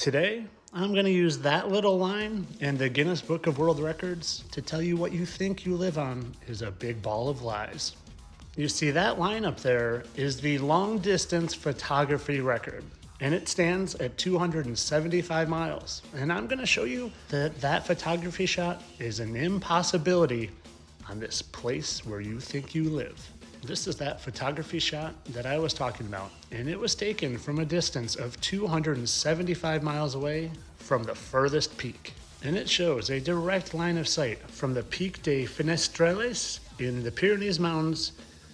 Today, I'm going to use that little line in the Guinness Book of World Records to tell you what you think you live on is a big ball of lies. You see, that line up there is the long distance photography record, and it stands at 275 miles. And I'm going to show you that that photography shot is an impossibility on this place where you think you live. This is that photography shot that I was talking about, and it was taken from a distance of 275 miles away from the furthest peak. And it shows a direct line of sight from the Pic des Fenestrelles in the Pyrenees Mountains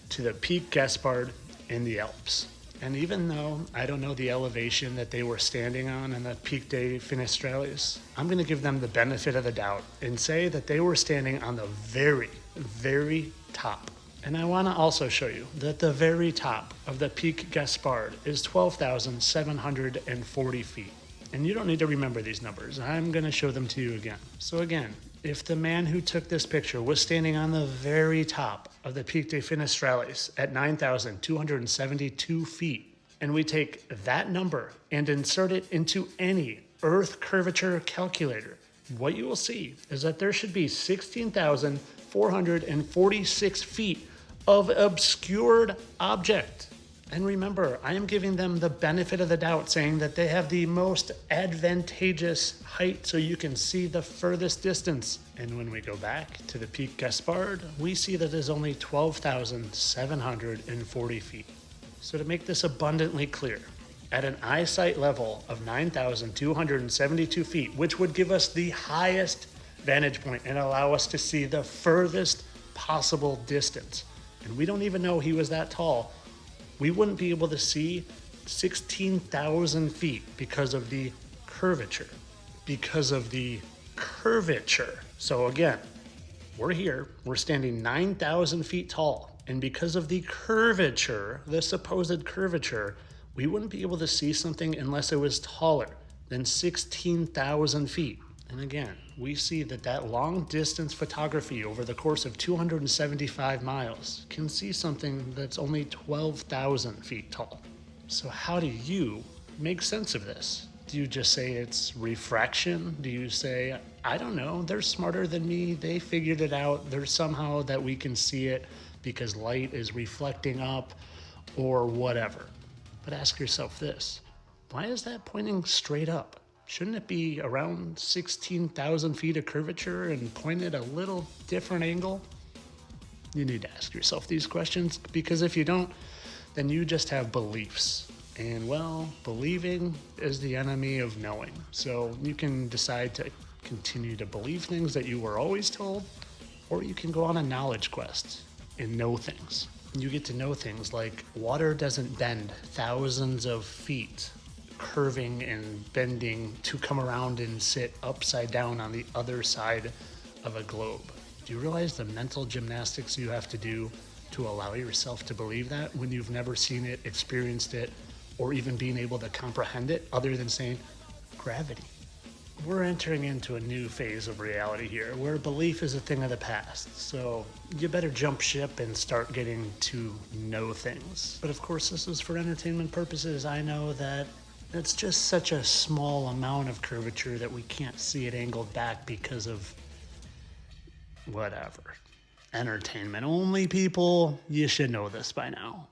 to the Pic Gaspard in the Alps. And even though I don't know the elevation that they were standing on in the Pic des Fenestrelles, I'm going to give them the benefit of the doubt and say that they were standing on the very, very top. And I want to also show you that the very top of the Pic Gaspard is 12,740 feet. And you don't need to remember these numbers. I'm going to show them to you again. So again, if the man who took this picture was standing on the very top of the Pic des Fenestrelles at 9,272 feet, and we take that number and insert it into any Earth curvature calculator, what you will see is that there should be 16,446 feet of obscured object. And remember, I am giving them the benefit of the doubt, saying that they have the most advantageous height so you can see the furthest distance. And when we go back to the Pic Gaspard, we see that it is only 12,740 feet. So to make this abundantly clear, at an eyesight level of 9,272 feet, which would give us the highest vantage point and allow us to see the furthest possible distance, and we don't even know he was that tall, we wouldn't be able to see 16,000 feet because of the curvature. So again, we're here, we're standing 9,000 feet tall, and because of the curvature, the supposed curvature, we wouldn't be able to see something unless it was taller than 16,000 feet. And again, we see that that long distance photography over the course of 275 miles can see something that's only 12,000 feet tall. So how do you make sense of this? Do you just say it's refraction? Do you say, I don't know, they're smarter than me, they figured it out, there's somehow that we can see it because light is reflecting up or whatever? But ask yourself this, why is that pointing straight up? Shouldn't it be around 16,000 feet of curvature and pointed a little different angle? You need to ask yourself these questions, because if you don't, then you just have beliefs. And well, believing is the enemy of knowing. So you can decide to continue to believe things that you were always told, or you can go on a knowledge quest and know things. You get to know things like water doesn't bend thousands of feet, curving and bending to come around and sit upside down on the other side of a globe. Do you realize the mental gymnastics you have to do to allow yourself to believe that when you've never seen it, experienced it, or even being able to comprehend it other than saying gravity? We're entering into a new phase of reality here where belief is a thing of the past. So you better jump ship and start getting to know things. But of course, this is for entertainment purposes. I know that it's just such a small amount of curvature that we can't see it angled back because of whatever. Entertainment only, people. You should know this by now.